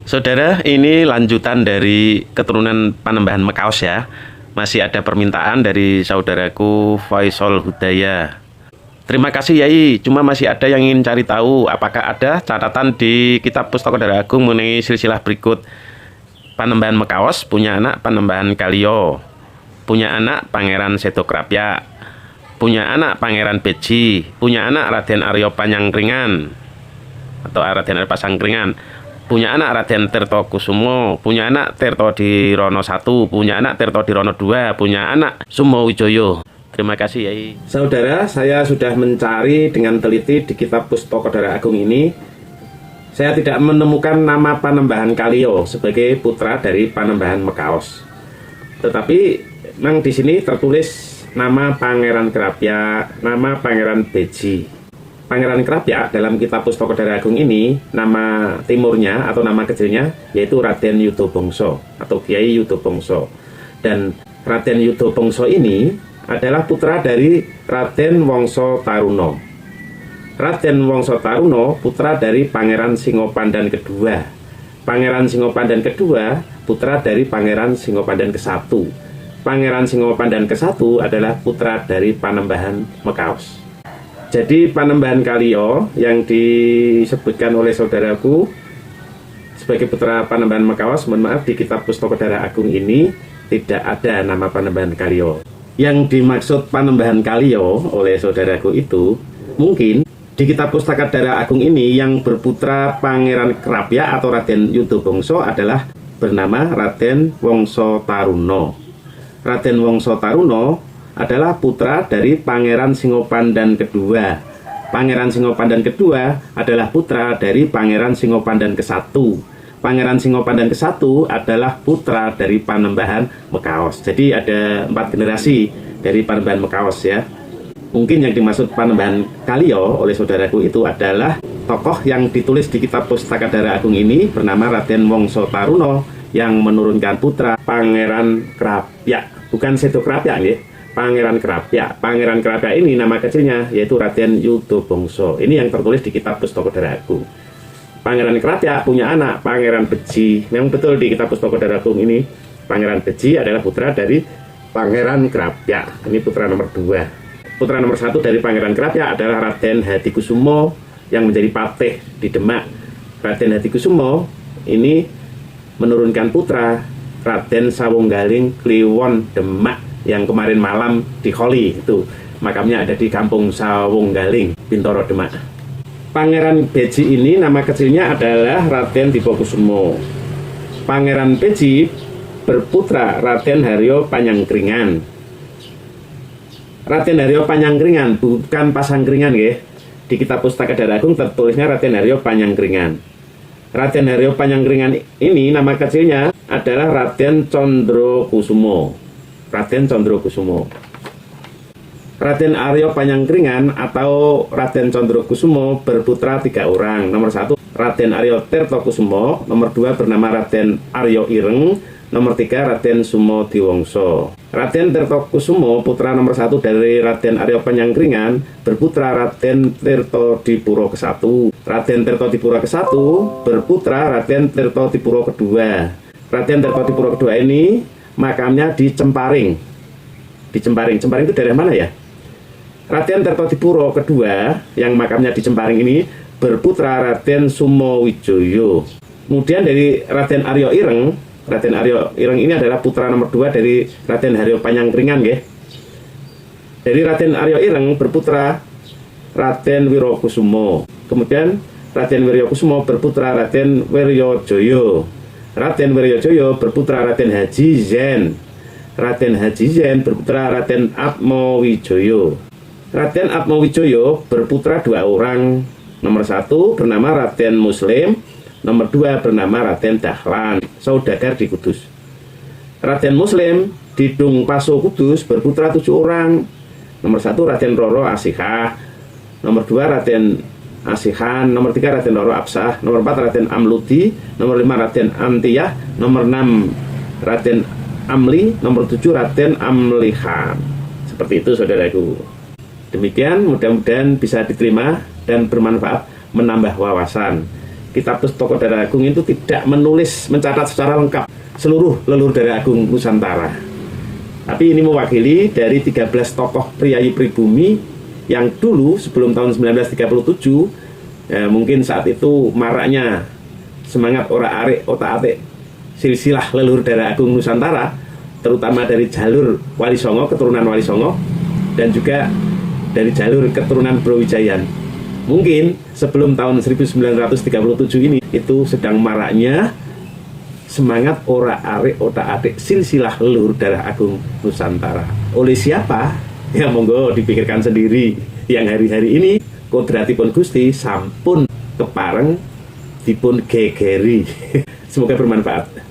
Saudara, ini lanjutan dari keturunan Panembahan Mekaos ya. Masih ada permintaan dari saudaraku Faisal Hudaya. Terima kasih Yai, cuma masih ada yang ingin cari tahu apakah ada catatan di kitab Pustaka Dara Agung mengenai silsilah berikut. Panembahan Mekaos punya anak Panembahan Kalio, punya anak Pangeran Sedokrapya, punya anak Pangeran Beji, punya anak Raden Arya Panyangkringan atau Raden Arya Pasangkringan, punya anak Raden Tirto Kusumo, punya anak Tirto Dirono 1, punya anak Tirto Dirono 2, punya anak Sumo Wijoyo. Terima kasih Yai. Saudara, saya sudah mencari dengan teliti di kitab Pustaka Dara Agung ini. Saya tidak menemukan nama Panembahan Kalio sebagai putra dari Panembahan Mekaos. Tetapi memang di sini tertulis nama Pangeran Krapya, nama Pangeran Beji. Pangeran Krapya dalam kitab Pustaka Dara Agung ini, nama timurnya atau nama kecilnya yaitu Raden Yudobongso atau Kiai Yudobongso. Dan Raden Yudobongso ini adalah putra dari Raden Wongso Taruno. Raden Wongso Taruno putra dari Pangeran Singopandan kedua. Pangeran Singopandan kedua putra dari Pangeran Singopandan ke-1. Pangeran Singopandan ke-1 adalah putra dari Panembahan Mekaos. Jadi Panembahan Kalio yang disebutkan oleh saudaraku sebagai putra Panembahan Mekaos, mohon maaf, di kitab Pustaka Dara Agung ini tidak ada nama Panembahan Kalio. Yang dimaksud Panembahan Kalio oleh saudaraku itu mungkin di kitab Pustaka Dara Agung ini yang berputra Pangeran Krapya atau Raden Yudobongso adalah bernama Raden Wongso Taruno. Raden Wongso Taruno adalah putra dari Pangeran Singopandan kedua. Pangeran Singopandan kedua adalah putra dari Pangeran Singopandan ke-1. Pangeran Singopandan ke-1 adalah putra dari Panembahan Mekaos. Jadi ada 4 generasi dari Panembahan Mekaos ya. Mungkin yang dimaksud Panembahan Kalio oleh saudaraku itu adalah tokoh yang ditulis di kitab Pustaka Dara Agung ini bernama Raden Wongso Taruno yang menurunkan putra Pangeran Krapya, bukan Sedokrapya ya. Pangeran Krapya. Pangeran Krapya ini nama kecilnya yaitu Raden Yudobongso. Ini yang tertulis di kitab Pustaka Dara Agung. Pangeran Krapya punya anak Pangeran Beji. Memang betul di kitab Pustaka Dara Agung ini Pangeran Beji adalah putra dari Pangeran Krapya. Ini putra nomor 2. Putra nomor 1 dari Pangeran Krapya adalah Raden Hadikusumo yang menjadi patih di Demak. Raden Hadikusumo ini menurunkan putra Raden Sawunggaling Kliwon Demak yang kemarin malam di Kholi itu. Makamnya ada di Kampung Sawunggaling, Bintoro Demak. Pangeran Beji ini nama kecilnya adalah Raden Dipokusumo. Pangeran Beji berputra Raden Haryo Panyangkringan. Raden Haryo Panyangkringan, bukan Pasangkringan ya. Di kitab Pustaka Dara Agung tertulisnya Raden Haryo Panyangkringan. Raden Haryo Panyangkringan ini nama kecilnya adalah Raden Condrokusumo. Raden Condrokusumo. Raden Arya Panyangkringan atau Raden Condrokusumo berputra 3 orang. Nomor 1 Raden Arya Tirtokusumo, nomor 2 bernama Raden Arya Ireng, nomor 3 Raden Sumo Diwongso. Raden Tirtokusumo putra nomor 1 dari Raden Arya Panyangkringan berputra Raden Tirto Dipuro ke-1. Raden Tirto Dipuro ke-1 berputra Raden Tirto Dipuro kedua. Raden Tirto Dipuro kedua ini makamnya di Cemparing. Di Cemparing. Cemparing itu daerah mana ya? Raden Tirto Dipuro kedua yang makamnya di Cemparing ini berputra Raden Sumo Wijoyo. Kemudian dari Raden Arya Ireng, Raden Arya Ireng ini adalah putra nomor 2 dari Raden Haryo Panyangkringan ya. Dari Raden Arya Ireng berputra Raden Wirokusumo. Kemudian Raden Wirokusumo berputra Raden Wiryojoyo. Raden Wiryojoyo berputra Raden Haji Zen. Raden Haji Zen berputra Raden Atmowijoyo. Raden Atmowijoyo berputra 2 orang. Nomor 1 bernama Raden Muslim, nomor 2 bernama Raden Dahlan, saudagar di Kudus. Raden Muslim di Dung Paso Kudus berputra 7 orang. Nomor 1 Raden Roro Asihah, nomor 2 Raden Asihan, nomor 3 Raden Roro Absah, nomor 4 Raden Amludi, nomor 5 Raden Antiyah, nomor 6 Raden Amli, nomor 7 Raden Amlihan. Seperti itu saudaraku. Demikian, mudah-mudahan bisa diterima dan bermanfaat, menambah wawasan. kitab Pustaka Darah Agung itu tidak mencatat secara lengkap seluruh leluhur Darah Agung Nusantara. Tapi ini mewakili dari 13 tokoh priyayi pribumi yang dulu sebelum tahun 1937, mungkin saat itu maraknya semangat ora-arik otak-atik silsilah leluhur Darah Agung Nusantara, terutama dari jalur Wali Songo, keturunan Wali Songo, dan juga dari jalur keturunan Brawijayan. Mungkin sebelum tahun 1937 ini itu sedang maraknya semangat ora-arik otak-atik silsilah leluhur Darah Agung Nusantara. Oleh siapa? Ya monggo dipikirkan sendiri. Yang hari-hari ini kodratipun Gusti sampun kepareng dipun gegeri. Semoga bermanfaat.